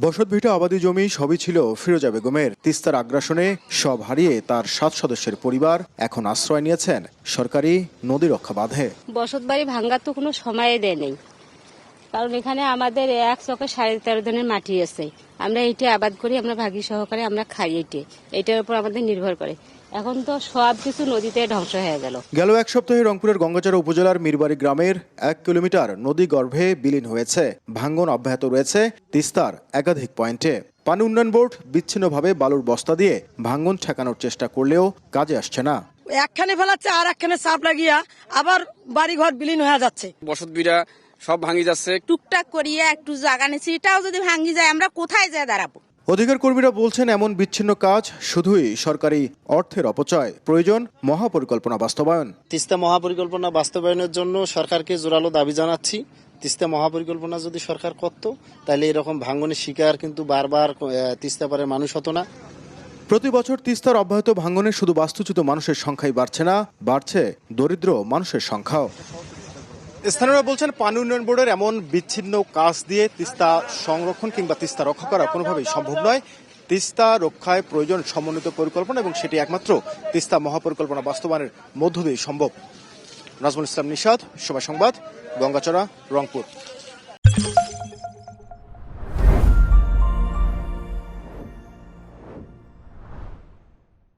বসতভিটা আবাদি জমি সবই ছিল ফিরোজা বেগমের। তিস্তার আগ্রাসনে সব হারিয়ে তার 7 সদস্যের পরিবার এখন আশ্রয় নিয়েছেন সরকারি নদী রক্ষা বাঁধে। বসত বাড়ি ভাঙ্গার তো কোনো সময় দেয় নেই, কারণ এখানে আমাদের এক চকে 13.5 ধরনের মাটি আছে। আমরা এইটা আবাদ করি, আমরা ভাগী সহকারে আমরা খাই। এইটার উপর আমাদের নির্ভর করে। এখন তো সব কিছু নদীতে ধ্বংস হয়ে গেল। গেল এক সপ্তাহে রংপুরের গঙ্গাচড়া উপজেলার মিরবাড়ি গ্রামের 1 কিলোমিটার নদী গর্ভে বিলীন হয়েছে। ভাঙ্গন অব্যাহত রয়েছে তিস্তার একাধিক পয়েন্টে। পানি উন্নয়ন বোর্ড বিচ্ছিন্নভাবে বালুর বস্তা দিয়ে ভাঙ্গন ঠেকানোর চেষ্টা করলেও কাজে আসছে না। একখানে ফেলাচ্ছে আর একখানে চাপ লাগিয়া আবার বাড়িঘর বিলীন হয়ে যাচ্ছে। বসতভিটা সব ভাঙি যাচ্ছে। টুকটাক করিয়া একটু জায়গা নিচ্ছি, এটাও যদি ভাঙি যায় আমরা কোথায় যায় দাঁড়াবো? অধিকার কর্মীরা বলছেন এমন বিচ্ছিন্ন কাজ শুধুই সরকারি অর্থের অপচয়। প্রয়োজন মহাপরিকল্পনা বাস্তবায়ন। তিস্তা মহাপরিকল্পনা বাস্তবায়নের জন্য সরকারকে জোরালো দাবি জানাচ্ছি। তিস্তা মহাপরিকল্পনা যদি সরকার করত তাহলে এরকম ভাঙনের শিকার কিন্তু বারবার তিস্তা পারে মানুষ হতো না। প্রতি বছর তিস্তার অব্যাহত ভাঙনে শুধু বাস্তুচ্যুত মানুষের সংখ্যাই বাড়ছে না, বাড়ছে দরিদ্র মানুষের সংখ্যাও। স্থানীয়রা বলছেন পানি উন্নয়ন বোর্ডের এমন বিচ্ছিন্ন কাজ দিয়ে তিস্তা সংরক্ষণ কিংবা তিস্তা রক্ষা করা কোনোভাবেই সম্ভব নয়। তিস্তা রক্ষায় প্রয়োজন সমন্বিত পরিকল্পনা এবং সেটি একমাত্র তিস্তা মহাপরিকল্পনা বাস্তবায়নের মধ্য দিয়েই সম্ভব। নাজমুল ইসলাম নিশাদ, সময় সংবাদ, গঙ্গাচড়া, রংপুর।